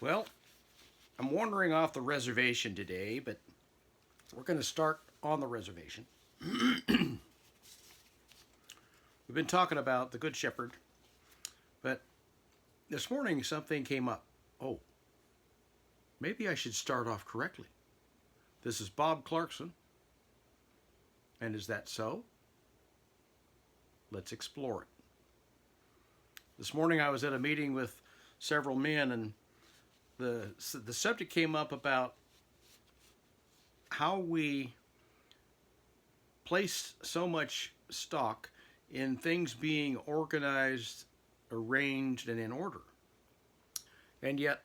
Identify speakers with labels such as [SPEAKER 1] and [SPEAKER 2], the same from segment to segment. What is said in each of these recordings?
[SPEAKER 1] Well, I'm wandering off the reservation today, but we're going to start on the reservation. We've been talking about the Good Shepherd, but this morning something came up. Oh, maybe I should start off correctly. This is Bob Clarkson, and is that so? Let's explore it. This morning I was at a meeting with several men, and the subject came up about how we place so much stock in things being organized, arranged, and in order. And yet,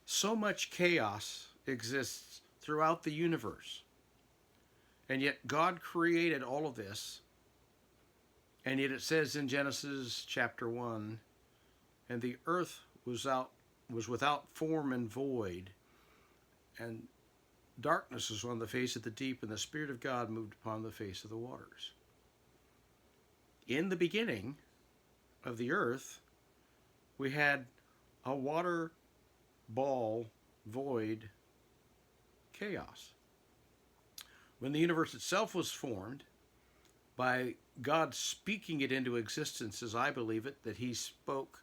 [SPEAKER 1] so much chaos exists throughout the universe. And yet, God created all of this. And yet, it says in Genesis chapter 1, and the earth was without form and void, and darkness was on the face of the deep, and the Spirit of God moved upon the face of the waters. In the beginning of the earth, we had a water ball void chaos. When the universe itself was formed, by God speaking it into existence, as I believe it, that He spoke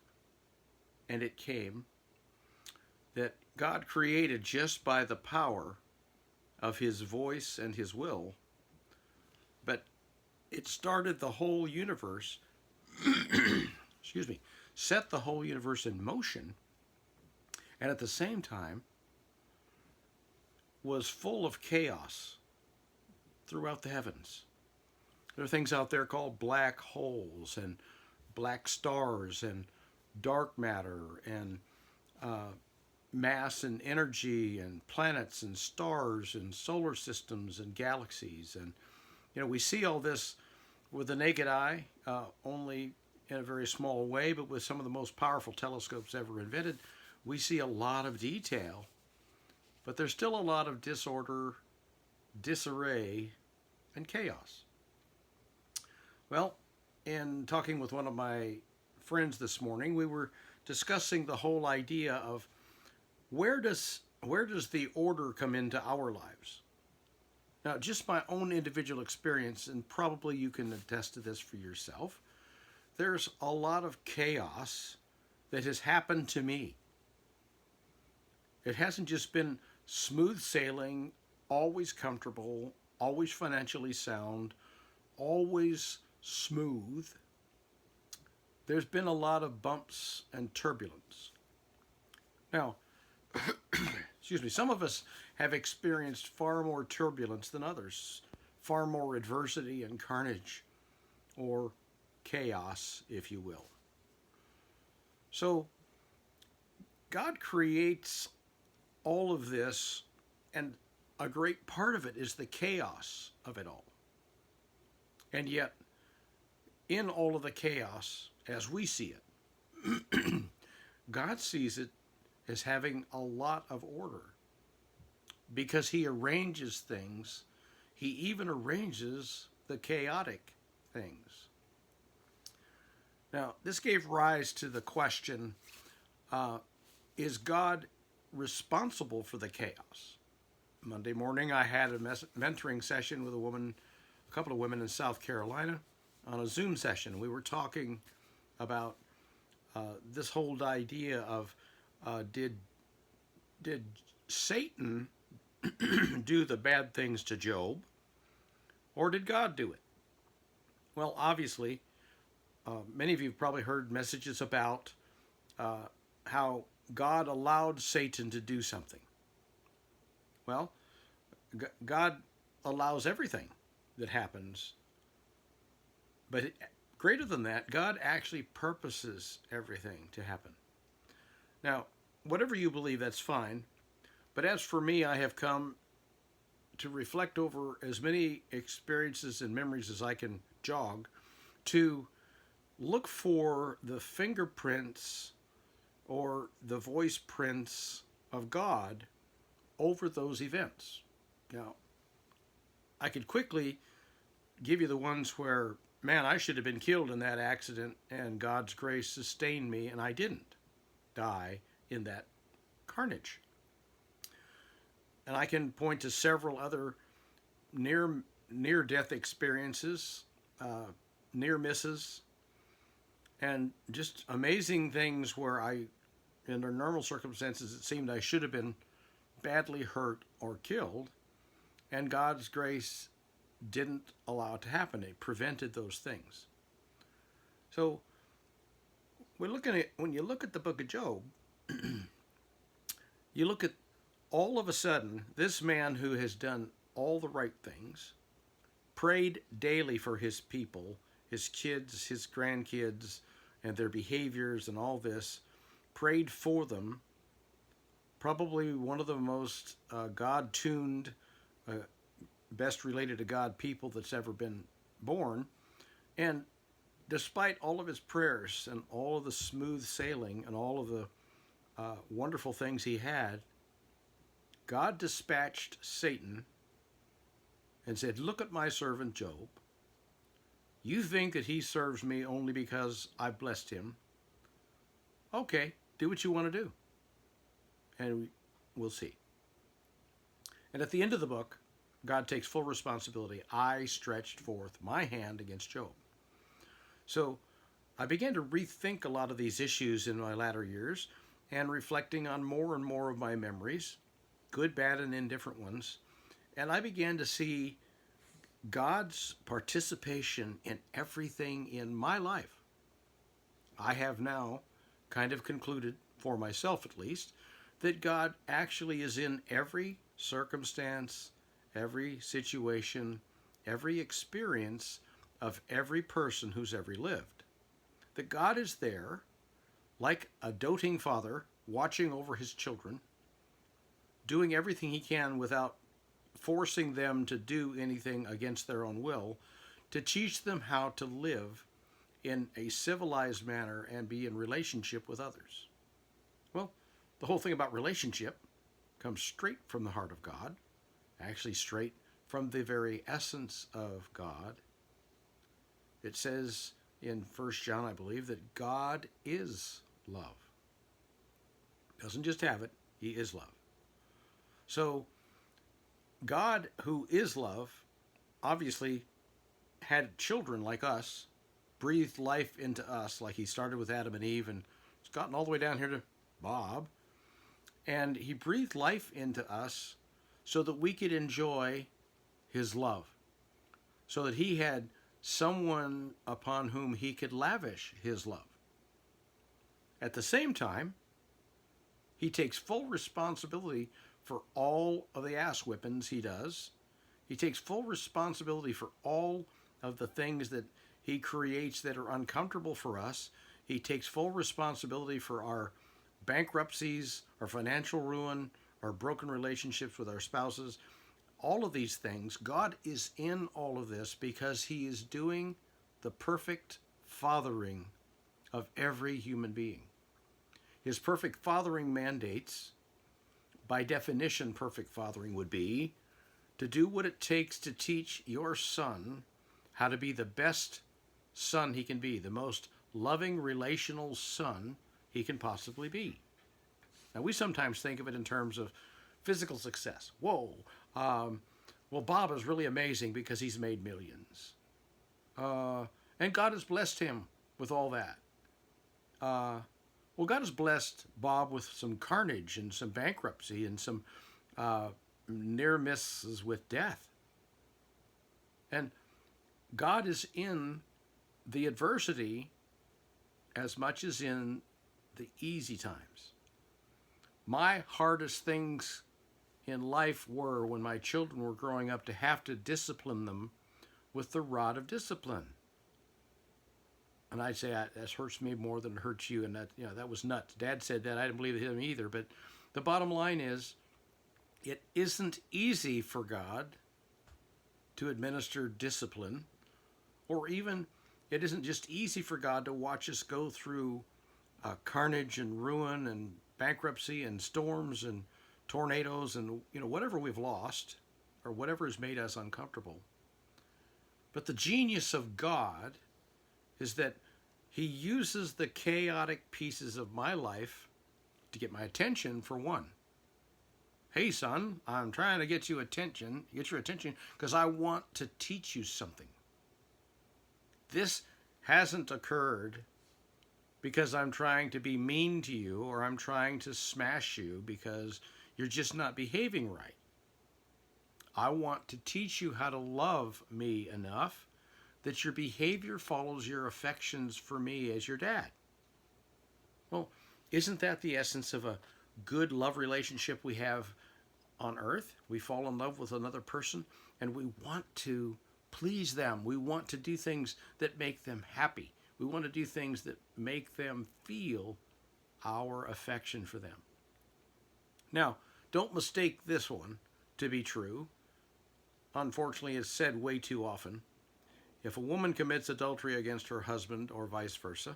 [SPEAKER 1] and it came, that God created just by the power of His voice and His will, but it started the whole universe, set the whole universe in motion, and at the same time was full of chaos throughout the heavens. There are things out there called black holes and black stars and dark matter and mass and energy and planets and stars and solar systems and galaxies. And we see all this with the naked eye, only in a very small way, but with some of the most powerful telescopes ever invented, we see a lot of detail. But there's still a lot of disorder, disarray, and chaos. Well, in talking with one of my friends this morning, we were discussing the whole idea of where does the order come into our lives? Now, just my own individual experience, and probably you can attest to this for yourself, there's a lot of chaos that has happened to me. It hasn't just been smooth sailing, always comfortable, always financially sound, always smooth. There's been a lot of bumps and turbulence. Now, some of us have experienced far more turbulence than others, far more adversity and carnage, or chaos, if you will. So, God creates all of this, and a great part of it is the chaos of it all. And yet, in all of the chaos, as we see it, God sees it as having a lot of order, because He arranges things. He even arranges the chaotic things. Now, this gave rise to the question, is God responsible for the chaos? Monday morning, I had a mentoring session with a couple of women in South Carolina on a Zoom session. We were talking about this whole idea of did Satan do the bad things to Job, or did God do it? Well, obviously, many of you have probably heard messages about how God allowed Satan to do something. Well, God allows everything that happens, but greater than that, God actually purposes everything to happen. Now, whatever you believe, that's fine. But as for me, I have come to reflect over as many experiences and memories as I can jog to look for the fingerprints or the voice prints of God over those events. Now, I could quickly give you the ones where, man, I should have been killed in that accident and God's grace sustained me and I didn't die in that car carnage. And I can point to several other near death experiences, near misses, and just amazing things where under normal circumstances, it seemed I should have been badly hurt or killed, and God's grace didn't allow it to happen. It prevented those things. So when you look at the book of Job, you look at all of a sudden this man who has done all the right things, prayed daily for his people, his kids, his grandkids, and their behaviors and all this, prayed for them, probably one of the most God-tuned, best related to God people that's ever been born. And despite all of his prayers and all of the smooth sailing and all of the wonderful things he had, God dispatched Satan and said, "Look at my servant Job. You think that he serves me only because I blessed him. Okay, do what you want to do. And we'll see." And at the end of the book, God takes full responsibility. I stretched forth my hand against Job. So I began to rethink a lot of these issues in my latter years and reflecting on more and more of my memories, good, bad, and indifferent ones. And I began to see God's participation in everything in my life. I have now kind of concluded, for myself at least, that God actually is in every circumstance, every situation, every experience of every person who's ever lived. That God is there, like a doting father, watching over his children, doing everything he can without forcing them to do anything against their own will, to teach them how to live in a civilized manner and be in relationship with others. Well, the whole thing about relationship comes straight from the heart of God, actually straight from the very essence of God. It says in 1 John, I believe, that God is love. Doesn't just have it, he is love. So God, who is love, obviously had children like us, breathed life into us like he started with Adam and Eve, and it's gotten all the way down here to Bob. And he breathed life into us so that we could enjoy his love, so that he had someone upon whom he could lavish his love. At the same time, he takes full responsibility for all of the ass whippings he does. He takes full responsibility for all of the things that he creates that are uncomfortable for us. He takes full responsibility for our bankruptcies, our financial ruin, our broken relationships with our spouses. All of these things, God is in all of this because he is doing the perfect fathering of every human being. His perfect fathering mandates, by definition, perfect fathering would be to do what it takes to teach your son how to be the best son he can be, the most loving, relational son he can possibly be. Now, we sometimes think of it in terms of physical success. Whoa, well, Bob is really amazing because he's made millions. And God has blessed him with all that. Well, God has blessed Bob with some carnage and some bankruptcy and some near misses with death. And God is in the adversity as much as in the easy times. My hardest things in life were when my children were growing up to have to discipline them with the rod of discipline. And I'd say that hurts me more than it hurts you, and that was nuts. Dad said that. I didn't believe him either. But the bottom line is, it isn't easy for God to administer discipline, or even it isn't just easy for God to watch us go through carnage and ruin and bankruptcy and storms and tornadoes and whatever we've lost or whatever has made us uncomfortable. But the genius of God is that he uses the chaotic pieces of my life to get my attention, for one. Hey, son, I'm trying to get your attention because I want to teach you something. This hasn't occurred because I'm trying to be mean to you or I'm trying to smash you because you're just not behaving right. I want to teach you how to love me enough that your behavior follows your affections for me as your dad. Well, isn't that the essence of a good love relationship we have on earth? We fall in love with another person and we want to please them. We want to do things that make them happy. We want to do things that make them feel our affection for them. Now, don't mistake this one to be true. Unfortunately, it's said way too often. If a woman commits adultery against her husband or vice versa,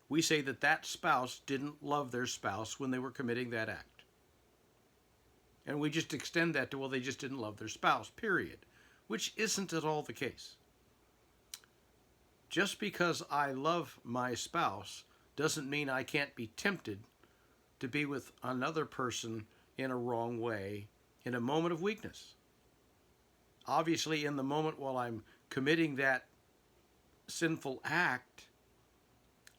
[SPEAKER 1] we say that that spouse didn't love their spouse when they were committing that act. And we just extend that to, well, they just didn't love their spouse, period, which isn't at all the case. Just because I love my spouse doesn't mean I can't be tempted to be with another person in a wrong way in a moment of weakness. Obviously, in the moment while I'm committing that sinful act,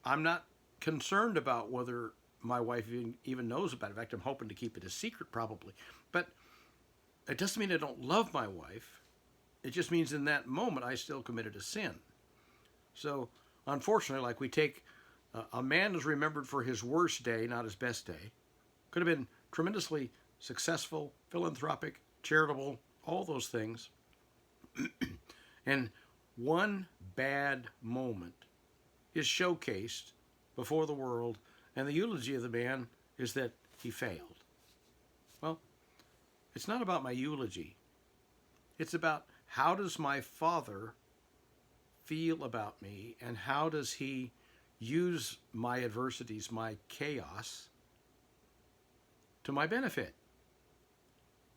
[SPEAKER 1] I'm not concerned about whether my wife even knows about it. In fact, I'm hoping to keep it a secret probably. But it doesn't mean I don't love my wife. It just means in that moment I still committed a sin. So, unfortunately, like we take a man is remembered for his worst day, not his best day. Could have been tremendously successful, philanthropic, charitable, all those things. And one bad moment is showcased before the world, and the eulogy of the man is that he failed. Well, it's not about my eulogy. It's about how does my Father feel about me, and how does he use my adversities, my chaos, to my benefit?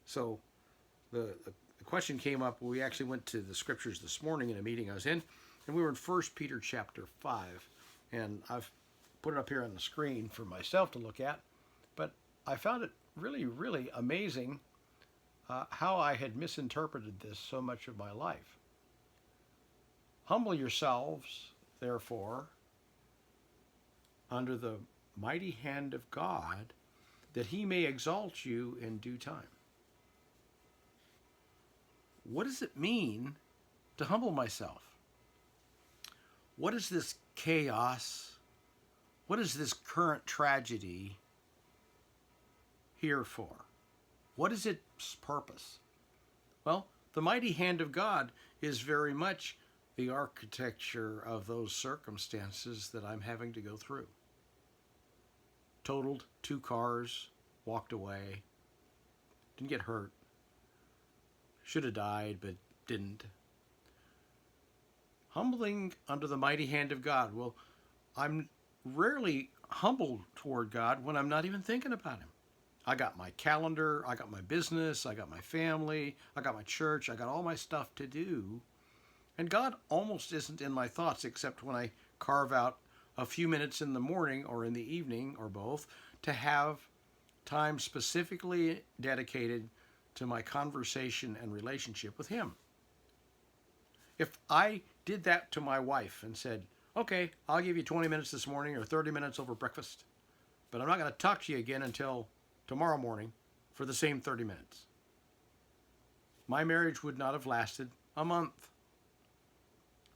[SPEAKER 1] So the question came up. We actually went to the scriptures this morning in a meeting I was in, and we were in 1 Peter chapter 5, and I've put it up here on the screen for myself to look at, but I found it really, really amazing how I had misinterpreted this so much of my life. Humble yourselves, therefore, under the mighty hand of God, that he may exalt you in due time. What does it mean to humble myself? What is this chaos? What is this current tragedy here for? What is its purpose? Well, the mighty hand of God is very much the architecture of those circumstances that I'm having to go through. Totaled 2 cars, walked away, didn't get hurt. Should have died, but didn't. Humbling under the mighty hand of God. Well, I'm rarely humble toward God when I'm not even thinking about him. I got my calendar, I got my business, I got my family, I got my church, I got all my stuff to do. And God almost isn't in my thoughts except when I carve out a few minutes in the morning or in the evening or both to have time specifically dedicated to my conversation and relationship with him. If I did that to my wife and said, okay, I'll give you 20 minutes this morning or 30 minutes over breakfast, but I'm not going to talk to you again until tomorrow morning for the same 30 minutes. My marriage would not have lasted a month.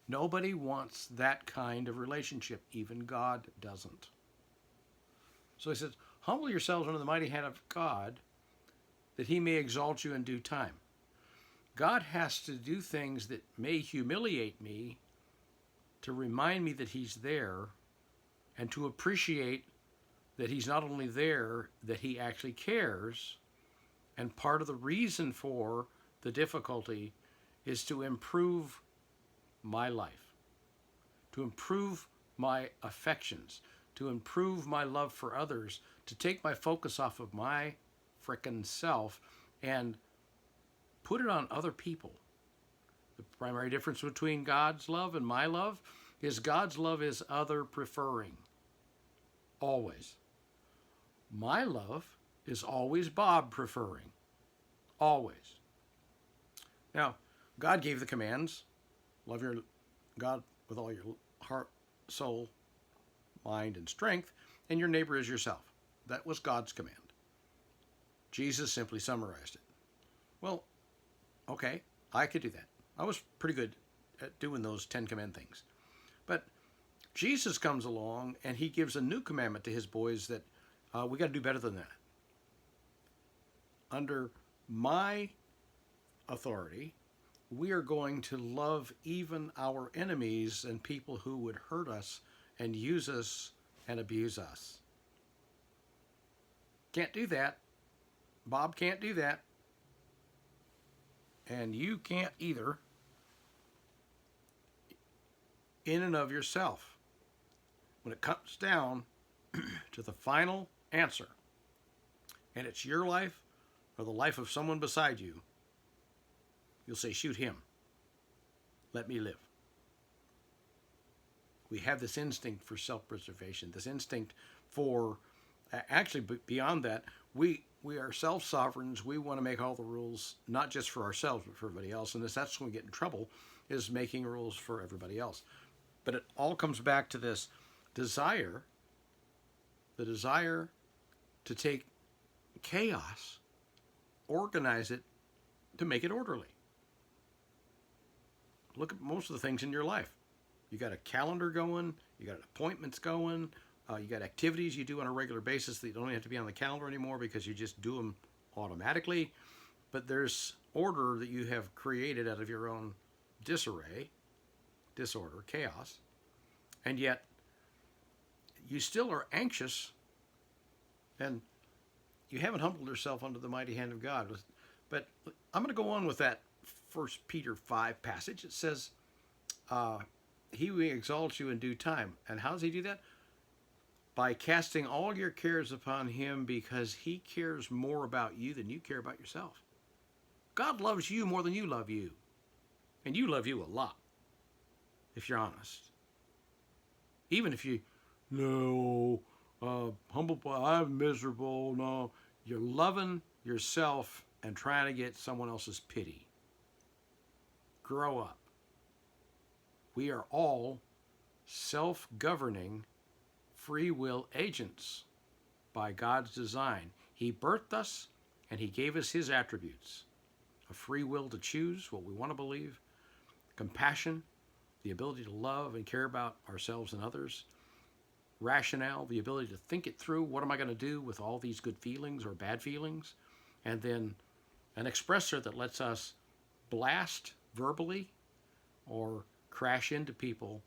[SPEAKER 1] Nobody wants that kind of relationship. Even God doesn't. So he says, humble yourselves under the mighty hand of God, that he may exalt you in due time. God has to do things that may humiliate me to remind me that he's there and to appreciate that he's not only there, that he actually cares. And part of the reason for the difficulty is to improve my life, to improve my affections, to improve my love for others, to take my focus off of my frickin' self and put it on other people. The primary difference between God's love and my love is God's love is other preferring. Always. My love is always Bob preferring. Always. Now, God gave the commands. Love your God with all your heart, soul, mind, and strength, and your neighbor as yourself. That was God's command. Jesus simply summarized it. Well, okay, I could do that. I was pretty good at doing those 10 command things. But Jesus comes along and he gives a new commandment to his boys that we got to do better than that. Under my authority, we are going to love even our enemies and people who would hurt us and use us and abuse us. Can't do that. Bob can't do that. And you can't either in and of yourself. When it comes down to the final answer, and it's your life or the life of someone beside you, you'll say, shoot him. Let me live. We have this instinct for self-preservation, this instinct for, actually beyond that, we are self-sovereigns. We want to make all the rules, not just for ourselves, but for everybody else. And that's when we get in trouble, is making rules for everybody else. But it all comes back to this desire, the desire to take chaos, organize it to make it orderly. Look at most of the things in your life. You got a calendar going, you got appointments going, you got activities you do on a regular basis that you don't even have to be on the calendar anymore because you just do them automatically. But there's order that you have created out of your own disarray, disorder, chaos, and yet you still are anxious and you haven't humbled yourself under the mighty hand of God. But I'm going to go on with that 1 Peter 5 passage. It says, he will exalt you in due time. And how does he do that? By casting all your cares upon him, because he cares more about you than you care about yourself. God loves you more than you love you. And you love you a lot, if you're honest. Even if you, no, humble, I'm miserable, no. You're loving yourself and trying to get someone else's pity. Grow up. We are all self-governing free will agents by God's design. He birthed us and he gave us his attributes. A free will to choose what we want to believe, compassion, the ability to love and care about ourselves and others, rationale, the ability to think it through, what am I going to do with all these good feelings or bad feelings, and then an expressor that lets us blast verbally or crash into people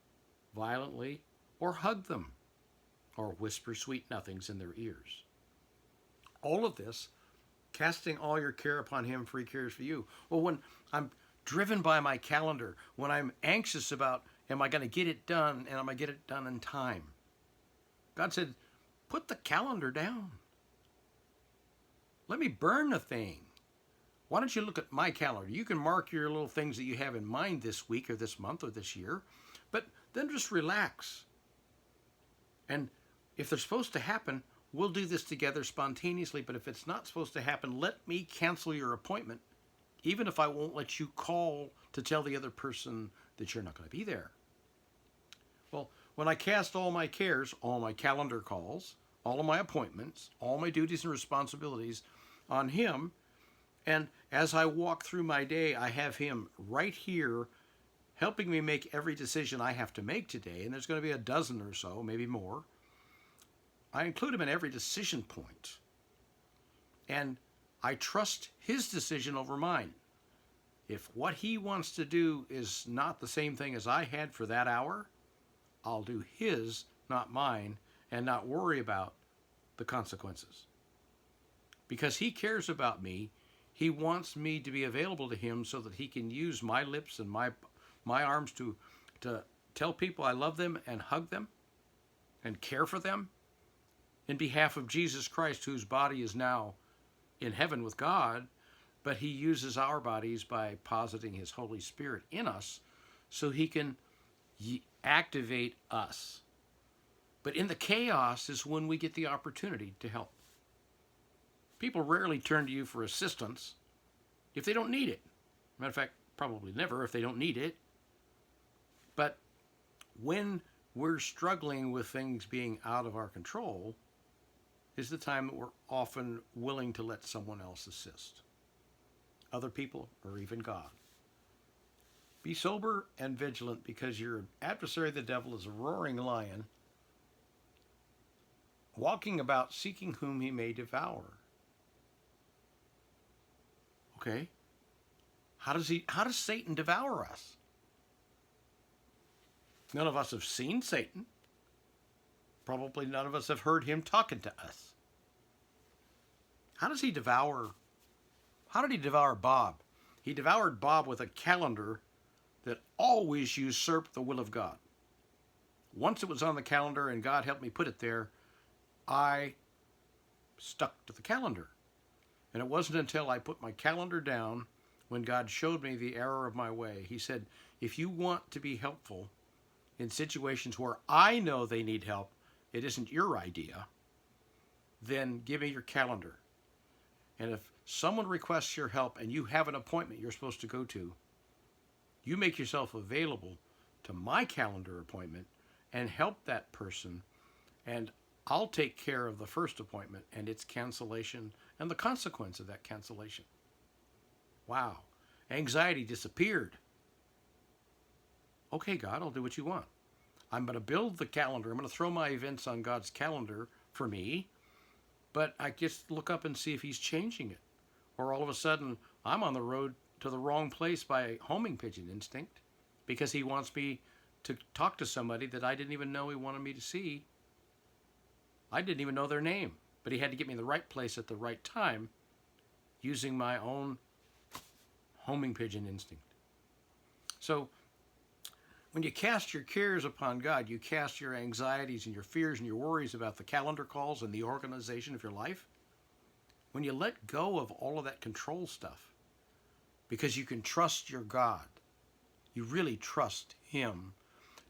[SPEAKER 1] violently or hug them or whisper sweet nothings in their ears. All of this, casting all your care upon him, for he cares for you. Well, when I'm driven by my calendar, when I'm anxious about, am I going to get it done, and am I get it done in time? God said, put the calendar down. Let me burn the thing. Why don't you look at my calendar? You can mark your little things that you have in mind this week or this month or this year, but then just relax. And if they're supposed to happen, we'll do this together spontaneously, but if it's not supposed to happen, let me cancel your appointment, even if I won't let you call to tell the other person that you're not going to be there. Well, when I cast all my cares, all my calendar calls, all of my appointments, all my duties and responsibilities on him, and as I walk through my day, I have him right here helping me make every decision I have to make today, and there's going to be a dozen or so, maybe more. I include him in every decision point, and I trust his decision over mine. If what he wants to do is not the same thing as I had for that hour, I'll do his, not mine, and not worry about the consequences. Because he cares about me, he wants me to be available to him so that he can use my lips and my arms to tell people I love them and hug them and care for them in behalf of Jesus Christ, whose body is now in heaven with God, but he uses our bodies by positing his Holy Spirit in us so he can activate us. But in the chaos is when we get the opportunity to help. People rarely turn to you for assistance if they don't need it. Matter of fact, probably never if they don't need it. But when we're struggling with things being out of our control is the time that we're often willing to let someone else assist. Other people or even God. Be sober and vigilant, because your adversary, the devil, is a roaring lion, walking about seeking whom he may devour. Okay? How does Satan devour us? None of us have seen Satan. Probably none of us have heard him talking to us. How does he devour? How did he devour Bob? He devoured Bob with a calendar that always usurped the will of God. Once it was on the calendar and God helped me put it there, I stuck to the calendar. And it wasn't until I put my calendar down when God showed me the error of my way. He said, if you want to be helpful in situations where I know they need help, it isn't your idea, then give me your calendar. And if someone requests your help and you have an appointment you're supposed to go to, you make yourself available to my calendar appointment and help that person, and I'll take care of the first appointment and its cancellation and the consequence of that cancellation. Wow. Anxiety disappeared. Okay, God, I'll do what you want. I'm going to build the calendar. I'm going to throw my events on God's calendar for me, but I just look up and see if he's changing it. Or all of a sudden, I'm on the road to the wrong place by homing pigeon instinct because he wants me to talk to somebody that I didn't even know he wanted me to see. I didn't even know their name, but he had to get me in the right place at the right time using my own homing pigeon instinct. So when you cast your cares upon God, you cast your anxieties and your fears and your worries about the calendar calls and the organization of your life. When you let go of all of that control stuff, because you can trust your God, you really trust him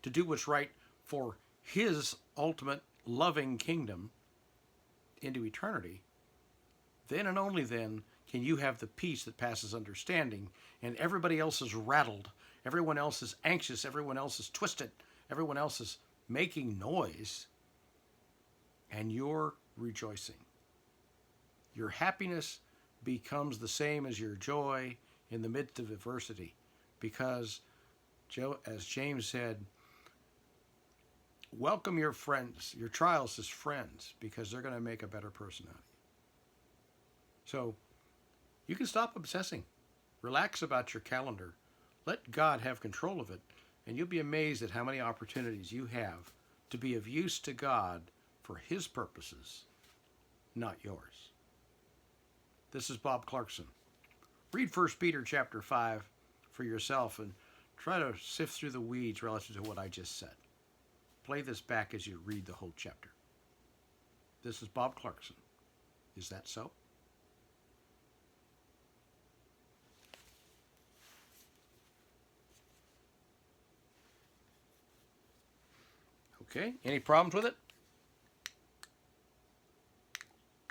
[SPEAKER 1] to do what's right for his ultimate loving kingdom into eternity, then and only then can you have the peace that passes understanding, and everybody else is rattled, everyone else is anxious, everyone else is twisted, everyone else is making noise, and you're rejoicing. Your happiness becomes the same as your joy in the midst of adversity, because, as James said, welcome your friends, your trials as friends, because they're going to make a better person out of you. So you can stop obsessing. Relax about your calendar. Let God have control of it, and you'll be amazed at how many opportunities you have to be of use to God for his purposes, not yours. This is Bob Clarkson. Read 1 Peter chapter 5 for yourself and try to sift through the weeds relative to what I just said. Play this back as you read the whole chapter. This is Bob Clarkson. Is that so? Okay, any problems with it?